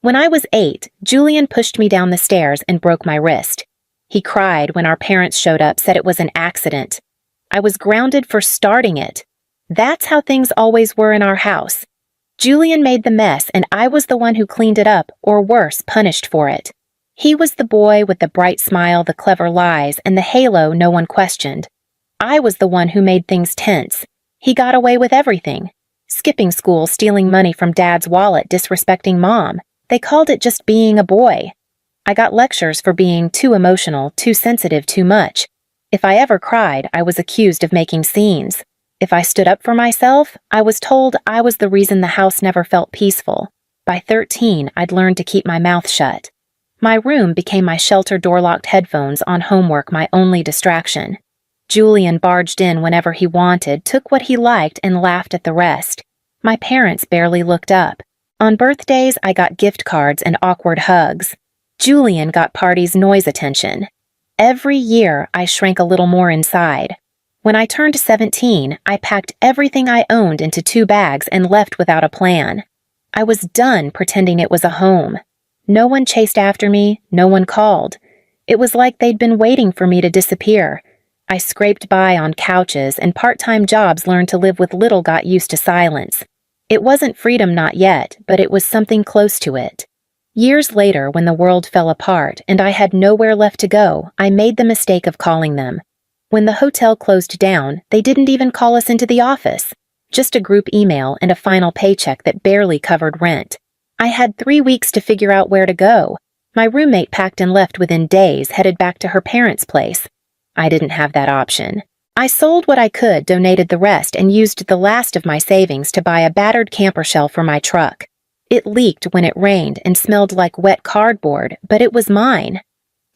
When I was 8, Julian pushed me down the stairs and broke my wrist. He cried when our parents showed up, said it was an accident. I was grounded for starting it. That's how things always were in our house. Julian made the mess and I was the one who cleaned it up, or worse, punished for it. He was the boy with the bright smile, the clever lies, and the halo no one questioned. I was the one who made things tense. He got away with everything. Skipping school, stealing money from Dad's wallet, disrespecting Mom. They called it just being a boy. I got lectures for being too emotional, too sensitive, too much. If I ever cried, I was accused of making scenes. If I stood up for myself, I was told I was the reason the house never felt peaceful. By 13, I'd learned to keep my mouth shut. My room became my shelter, door-locked headphones on homework, my only distraction. Julian barged in whenever he wanted, took what he liked, and laughed at the rest. My parents barely looked up. On birthdays, I got gift cards and awkward hugs. Julian got parties' noise attention. Every year, I shrank a little more inside. When I turned 17, I packed everything I owned into 2 bags and left without a plan. I was done pretending it was a home. No one chased after me, no one called. It was like they'd been waiting for me to disappear. I scraped by on couches and part-time jobs, learned to live with little, got used to silence. It wasn't freedom, not yet, but it was something close to it. Years later, when the world fell apart and I had nowhere left to go, I made the mistake of calling them. When the hotel closed down, they didn't even call us into the office. Just a group email and a final paycheck that barely covered rent. I had 3 weeks to figure out where to go. My roommate packed and left within days, headed back to her parents' place. I didn't have that option. I sold what I could, donated the rest, and used the last of my savings to buy a battered camper shell for my truck. It leaked when it rained and smelled like wet cardboard, but it was mine.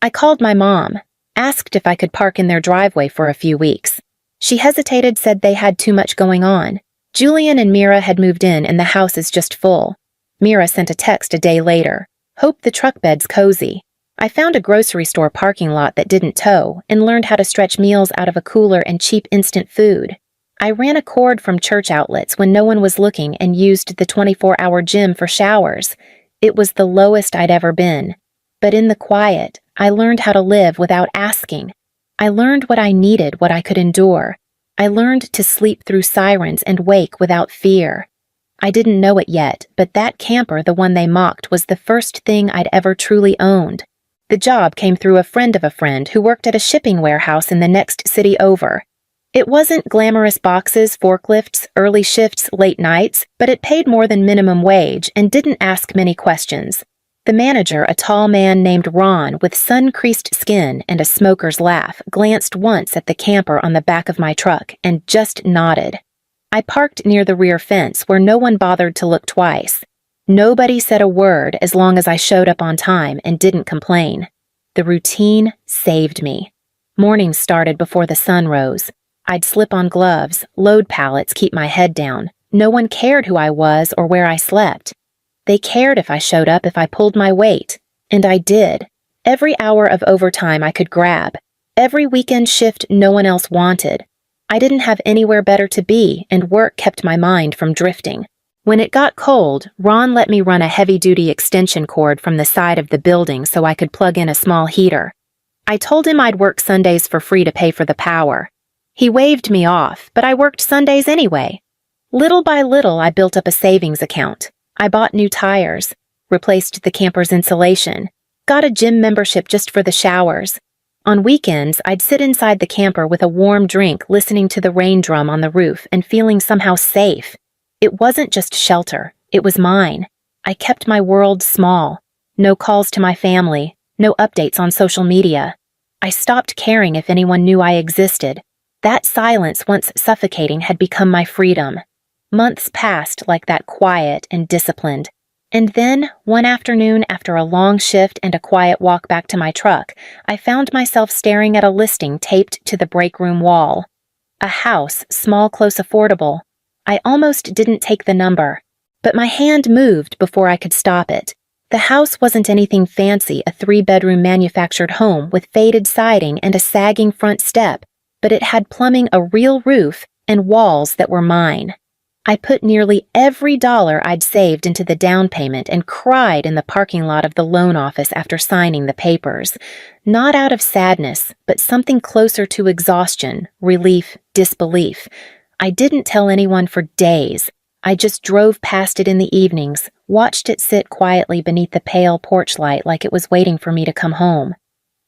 I called my mom, asked if I could park in their driveway for a few weeks. She hesitated, said they had too much going on. Julian and Mira had moved in and the house is just full. Mira sent a text a day later. Hope the truck bed's cozy. I found a grocery store parking lot that didn't tow and learned how to stretch meals out of a cooler and cheap instant food. I ran a cord from church outlets when no one was looking and used the 24-hour gym for showers. It was the lowest I'd ever been. But in the quiet, I learned how to live without asking. I learned what I needed, what I could endure. I learned to sleep through sirens and wake without fear. I didn't know it yet, but that camper, the one they mocked, was the first thing I'd ever truly owned. The job came through a friend of a friend who worked at a shipping warehouse in the next city over. It wasn't glamorous boxes, forklifts, early shifts, late nights, but it paid more than minimum wage and didn't ask many questions. The manager, a tall man named Ron with sun-creased skin and a smoker's laugh, glanced once at the camper on the back of my truck and just nodded. I parked near the rear fence where no one bothered to look twice. Nobody said a word as long as I showed up on time and didn't complain. The routine saved me. Mornings started before the sun rose. I'd slip on gloves, load pallets, keep my head down. No one cared who I was or where I slept. They cared if I showed up, if I pulled my weight. And I did. Every hour of overtime I could grab. Every weekend shift no one else wanted. I didn't have anywhere better to be, and work kept my mind from drifting. When it got cold, Ron let me run a heavy-duty extension cord from the side of the building so I could plug in a small heater. I told him I'd work Sundays for free to pay for the power. He waved me off, but I worked Sundays anyway. Little by little, I built up a savings account. I bought new tires, replaced the camper's insulation, got a gym membership just for the showers. On weekends, I'd sit inside the camper with a warm drink, listening to the rain drum on the roof and feeling somehow safe. It wasn't just shelter, it was mine. I kept my world small. No calls to my family, no updates on social media. I stopped caring if anyone knew I existed. That silence, once suffocating, had become my freedom. Months passed like that, quiet and disciplined. And then, one afternoon, after a long shift and a quiet walk back to my truck, I found myself staring at a listing taped to the break room wall. A house, small, close, affordable. I almost didn't take the number, but my hand moved before I could stop it. The house wasn't anything fancy, a 3-bedroom manufactured home with faded siding and a sagging front step, but it had plumbing, a real roof, and walls that were mine. I put nearly every dollar I'd saved into the down payment and cried in the parking lot of the loan office after signing the papers. Not out of sadness, but something closer to exhaustion, relief, disbelief. I didn't tell anyone for days. I just drove past it in the evenings, watched it sit quietly beneath the pale porch light like it was waiting for me to come home.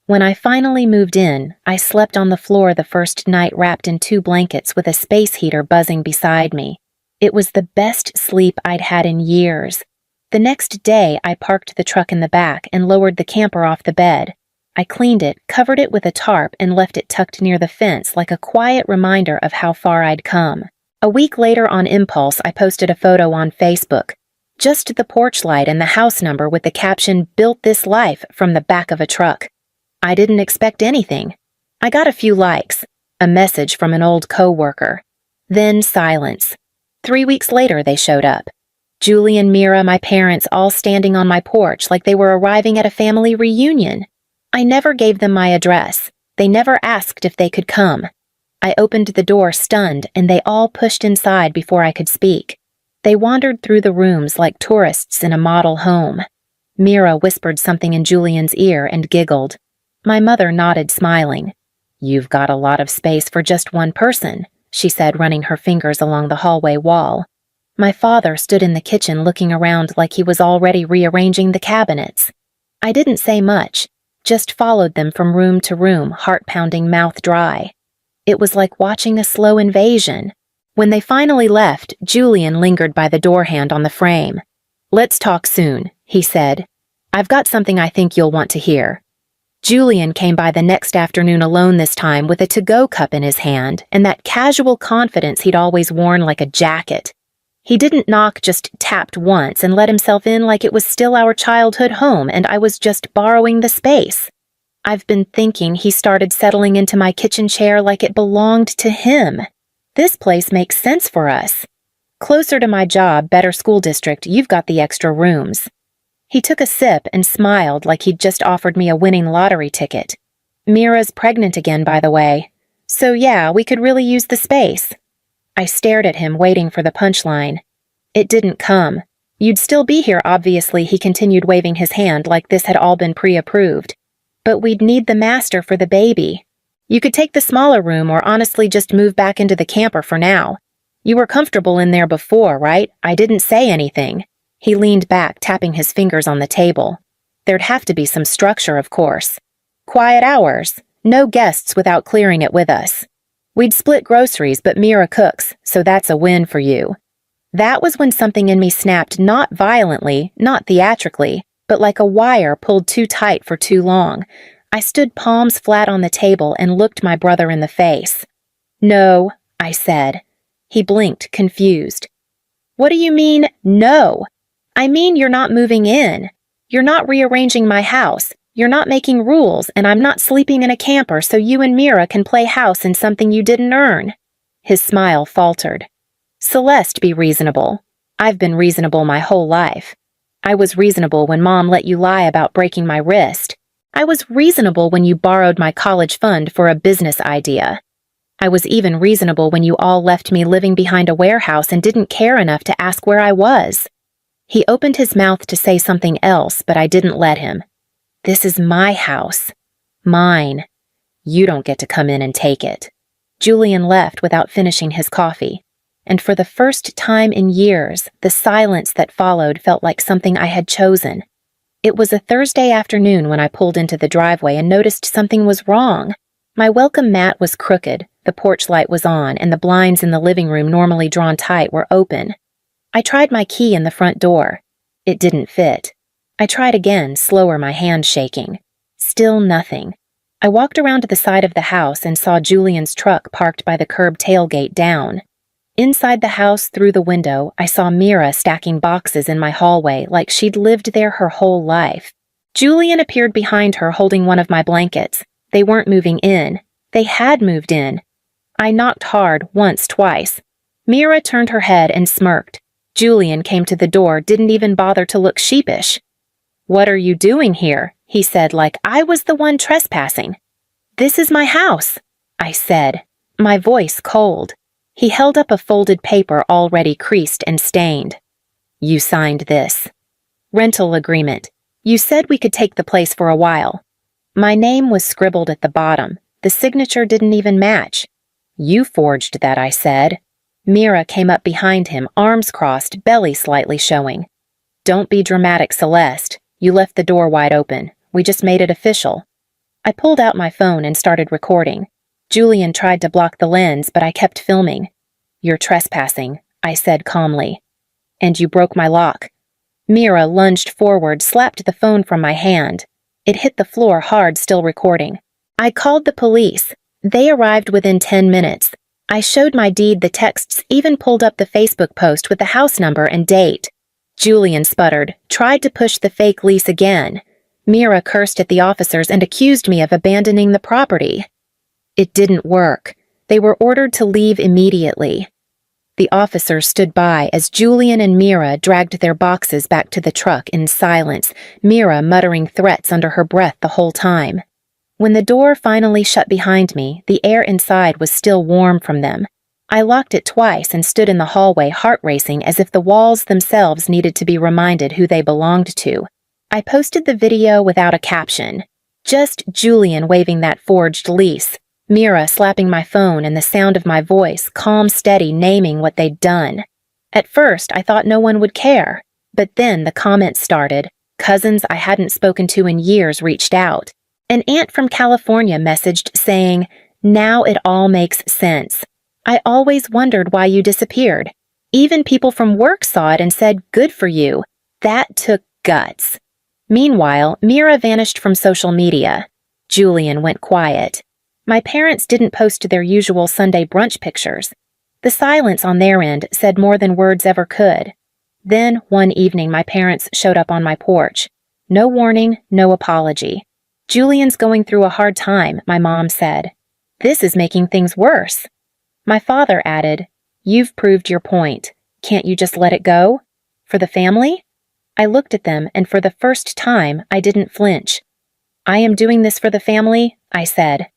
When I finally moved in, I slept on the floor the first night wrapped in 2 blankets with a space heater buzzing beside me. It was the best sleep I'd had in years. The next day, I parked the truck in the back and lowered the camper off the bed. I cleaned it, covered it with a tarp, and left it tucked near the fence like a quiet reminder of how far I'd come. A week later, on impulse, I posted a photo on Facebook. Just the porch light and the house number with the caption, "Built this life," from the back of a truck. I didn't expect anything. I got a few likes, a message from an old co-worker. Then silence. 3 weeks later, they showed up. Julie and Mira, my parents, all standing on my porch like they were arriving at a family reunion. I never gave them my address. They never asked if they could come. I opened the door stunned, and they all pushed inside before I could speak. They wandered through the rooms like tourists in a model home. Mira whispered something in Julian's ear and giggled. My mother nodded, smiling. "You've got a lot of space for just one person," she said, running her fingers along the hallway wall. My father stood in the kitchen looking around like he was already rearranging the cabinets. I didn't say much, just followed them from room to room, heart pounding, mouth dry. It was like watching a slow invasion. When they finally left, Julian lingered by the door hand on the frame. "Let's talk soon," he said. "I've got something I think you'll want to hear." Julian came by the next afternoon alone this time with a to-go cup in his hand and that casual confidence he'd always worn like a jacket. He didn't knock, just tapped once and let himself in like it was still our childhood home and I was just borrowing the space. I've been thinking he started settling into my kitchen chair like it belonged to him. This place makes sense for us. Closer to my job, better school district, you've got the extra rooms. He took a sip and smiled like he'd just offered me a winning lottery ticket. Mira's pregnant again, by the way. So yeah, we could really use the space. I stared at him, waiting for the punchline. It didn't come. You'd still be here, obviously, he continued, waving his hand like this had all been pre-approved. But we'd need the master for the baby. You could take the smaller room or honestly just move back into the camper for now. You were comfortable in there before, right? I didn't say anything. He leaned back, tapping his fingers on the table. There'd have to be some structure, of course. Quiet hours. No guests without clearing it with us. We'd split groceries, but Mira cooks, so that's a win for you. That was when something in me snapped, not violently, not theatrically, but like a wire pulled too tight for too long. I stood palms flat on the table and looked my brother in the face. "No," I said. He blinked, confused. "What do you mean, no?" "I mean you're not moving in. You're not rearranging my house. You're not making rules, and I'm not sleeping in a camper so you and Mira can play house in something you didn't earn." His smile faltered. "Celeste, be reasonable. I've been reasonable my whole life. I was reasonable when Mom let you lie about breaking my wrist. I was reasonable when you borrowed my college fund for a business idea. I was even reasonable when you all left me living behind a warehouse and didn't care enough to ask where I was." He opened his mouth to say something else, but I didn't let him. "This is my house. Mine. You don't get to come in and take it." Julian left without finishing his coffee, and for the first time in years, the silence that followed felt like something I had chosen. It was a Thursday afternoon when I pulled into the driveway and noticed something was wrong. My welcome mat was crooked, the porch light was on, and the blinds in the living room, normally drawn tight, were open. I tried my key in the front door. It didn't fit. I tried again, slower, my hand shaking. Still nothing. I walked around to the side of the house and saw Julian's truck parked by the curb tailgate down. Inside the house, through the window, I saw Mira stacking boxes in my hallway like she'd lived there her whole life. Julian appeared behind her holding one of my blankets. They weren't moving in. They had moved in. I knocked hard, once, twice. Mira turned her head and smirked. Julian came to the door, didn't even bother to look sheepish. "What are you doing here?" he said, like I was the one trespassing. "This is my house," I said, my voice cold. He held up a folded paper already creased and stained. "You signed this. Rental agreement. You said we could take the place for a while." My name was scribbled at the bottom. The signature didn't even match. "You forged that," I said. Mira came up behind him, arms crossed, belly slightly showing. "Don't be dramatic, Celeste. You left the door wide open. We just made it official." I pulled out my phone and started recording. Julian tried to block the lens, but I kept filming. "You're trespassing," I said calmly. "And you broke my lock." Mira lunged forward, slapped the phone from my hand. It hit the floor hard, still recording. I called the police. They arrived within 10 minutes. I showed my deed, the texts even pulled up the Facebook post with the house number and date. Julian sputtered, tried to push the fake lease again. Mira cursed at the officers and accused me of abandoning the property. It didn't work. They were ordered to leave immediately. The officers stood by as Julian and Mira dragged their boxes back to the truck in silence, Mira muttering threats under her breath the whole time. When the door finally shut behind me, the air inside was still warm from them. I locked it twice and stood in the hallway, heart racing as if the walls themselves needed to be reminded who they belonged to. I posted the video without a caption. Just Julian waving that forged lease, Mira slapping my phone, and the sound of my voice, calm, steady, naming what they'd done. At first, I thought no one would care. But then the comments started. Cousins I hadn't spoken to in years reached out. An aunt from California messaged saying, "Now it all makes sense. I always wondered why you disappeared." Even people from work saw it and said, "Good for you." That took guts. Meanwhile, Mira vanished from social media. Julian went quiet. My parents didn't post their usual Sunday brunch pictures. The silence on their end said more than words ever could. Then, one evening, my parents showed up on my porch. No warning, no apology. "Julian's going through a hard time," my mom said. "This is making things worse." My father added, "You've proved your point. Can't you just let it go? For the family?" I looked at them, and for the first time, I didn't flinch. "I am doing this for the family," I said.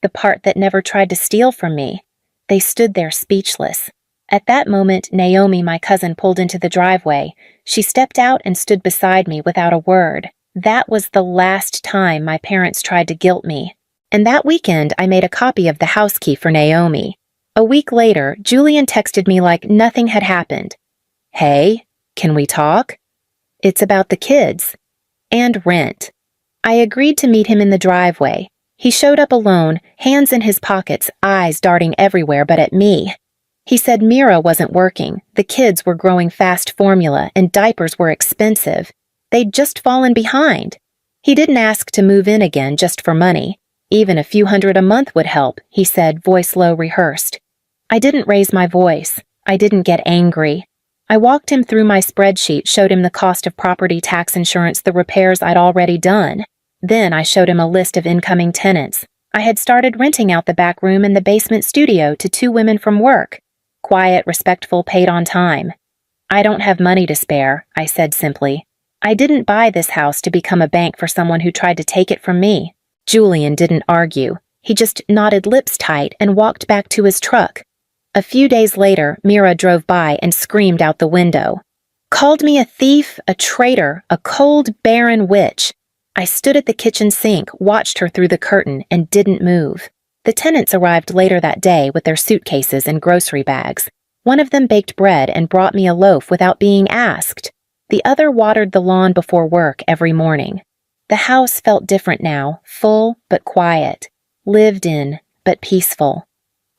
The part that never tried to steal from me. They stood there speechless. At that moment, Naomi, my cousin, pulled into the driveway. She stepped out and stood beside me without a word. That was the last time my parents tried to guilt me. And that weekend, I made a copy of the house key for Naomi. A week later, Julian texted me like nothing had happened. "Hey, can we talk?" "It's about the kids." "And rent." I agreed to meet him in the driveway. He showed up alone, hands in his pockets, eyes darting everywhere but at me. He said Mira wasn't working, the kids were growing fast formula, and diapers were expensive. They'd just fallen behind. He didn't ask to move in again just for money. Even a few $100 a month would help, he said, voice low, rehearsed. I didn't raise my voice. I didn't get angry. I walked him through my spreadsheet, showed him the cost of property tax insurance, the repairs I'd already done. Then I showed him a list of incoming tenants. I had started renting out the back room and the basement studio to 2 women from work. Quiet, respectful, paid on time. "I don't have money to spare," I said simply. I didn't buy this house to become a bank for someone who tried to take it from me. Julian didn't argue. He just nodded lips tight and walked back to his truck. A few days later, Mira drove by and screamed out the window. Called me a thief, a traitor, a cold, barren witch. I stood at the kitchen sink, watched her through the curtain, and didn't move. The tenants arrived later that day with their suitcases and grocery bags. One of them baked bread and brought me a loaf without being asked. The other watered the lawn before work every morning. The house felt different now, full but quiet, lived in but peaceful.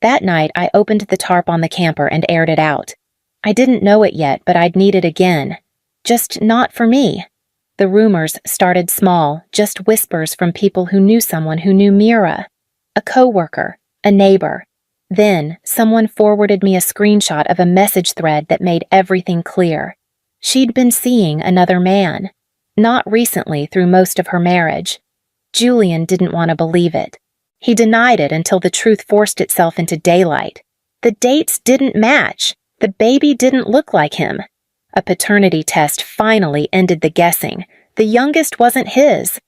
That night, I opened the tarp on the camper and aired it out. I didn't know it yet, but I'd need it again. Just not for me. The rumors started small, just whispers from people who knew someone who knew Mira. A coworker, a neighbor. Then, someone forwarded me a screenshot of a message thread that made everything clear. She'd been seeing another man. Not recently, through most of her marriage. Julian didn't want to believe it. He denied it until the truth forced itself into daylight. The dates didn't match. The baby didn't look like him. A paternity test finally ended the guessing. The youngest wasn't his.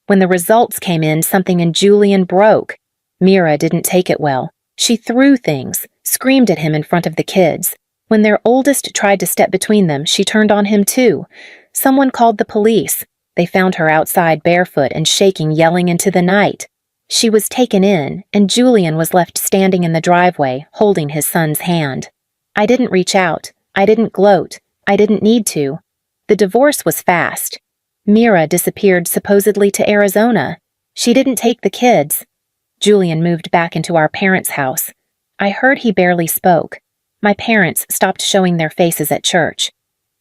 When the results came in, something in Julian broke. Mira didn't take it well. She threw things, screamed at him in front of the kids. When their oldest tried to step between them, she turned on him too. Someone called the police. They found her outside barefoot and shaking, yelling into the night. She was taken in, and Julian was left standing in the driveway, holding his son's hand. I didn't reach out. I didn't gloat. I didn't need to. The divorce was fast. Mira disappeared supposedly to Arizona. She didn't take the kids. Julian moved back into our parents' house. I heard he barely spoke. My parents stopped showing their faces at church.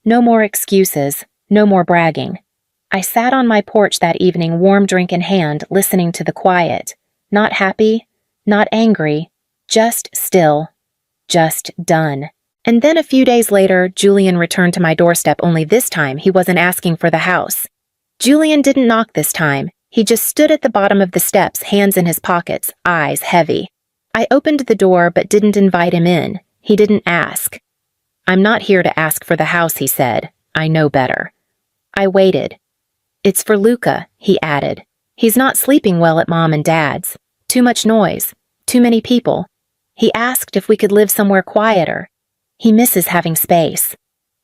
No more excuses, no more bragging. I sat on my porch that evening, warm drink in hand, listening to the quiet. Not happy, not angry, just still, just done. And then a few days later, Julian returned to my doorstep, only this time he wasn't asking for the house. Julian didn't knock this time. He just stood at the bottom of the steps, hands in his pockets, eyes heavy. I opened the door but didn't invite him in. He didn't ask. "I'm not here to ask for the house," he said. "I know better." I waited. "It's for Luca," he added. "He's not sleeping well at Mom and Dad's. Too much noise. Too many people. He asked if we could live somewhere quieter. He misses having space."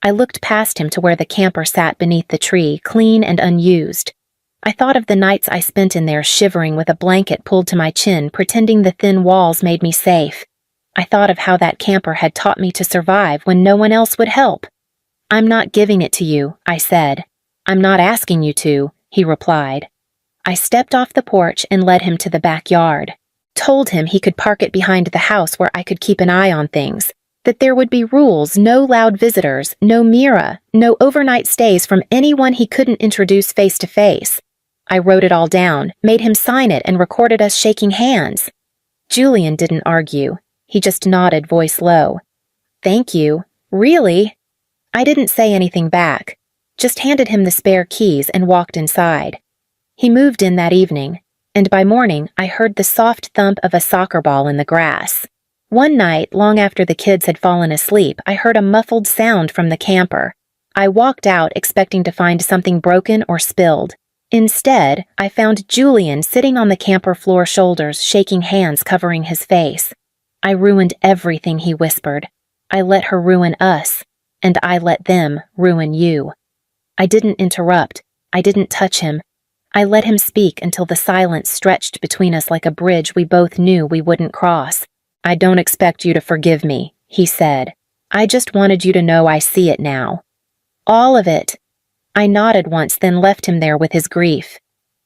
I looked past him to where the camper sat beneath the tree, clean and unused. I thought of the nights I spent in there, shivering with a blanket pulled to my chin, pretending the thin walls made me safe. I thought of how that camper had taught me to survive when no one else would help. "I'm not giving it to you," I said. "I'm not asking you to," he replied. I stepped off the porch and led him to the backyard. Told him he could park it behind the house where I could keep an eye on things. That there would be rules, no loud visitors, no Mira, no overnight stays from anyone he couldn't introduce face to face. I wrote it all down, made him sign it, and recorded us shaking hands. Julian didn't argue. He just nodded, voice low. "Thank you. Really?" I didn't say anything back, just handed him the spare keys and walked inside. He moved in that evening, and by morning I heard the soft thump of a soccer ball in the grass. One night, long after the kids had fallen asleep, I heard a muffled sound from the camper. I walked out expecting to find something broken or spilled. Instead, I found Julian sitting on the camper floor, shoulders, shaking hands covering his face. "I ruined everything," he whispered. "I let her ruin us, and I let them ruin you." I didn't interrupt. I didn't touch him. I let him speak until the silence stretched between us like a bridge we both knew we wouldn't cross. "I don't expect you to forgive me," he said. "I just wanted you to know I see it now. All of it." I nodded once, then left him there with his grief.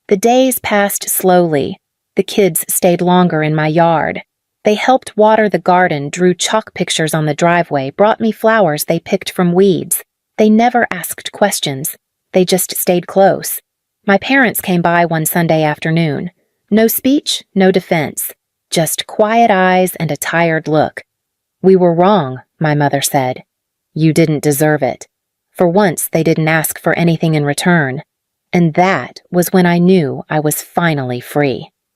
The days passed slowly. The kids stayed longer in my yard. They helped water the garden, drew chalk pictures on the driveway, brought me flowers they picked from weeds. They never asked questions. They just stayed close. My parents came by one Sunday afternoon. No speech, no defense. Just quiet eyes and a tired look. "We were wrong," my mother said. "You didn't deserve it." For once, they didn't ask for anything in return. And that was when I knew I was finally free.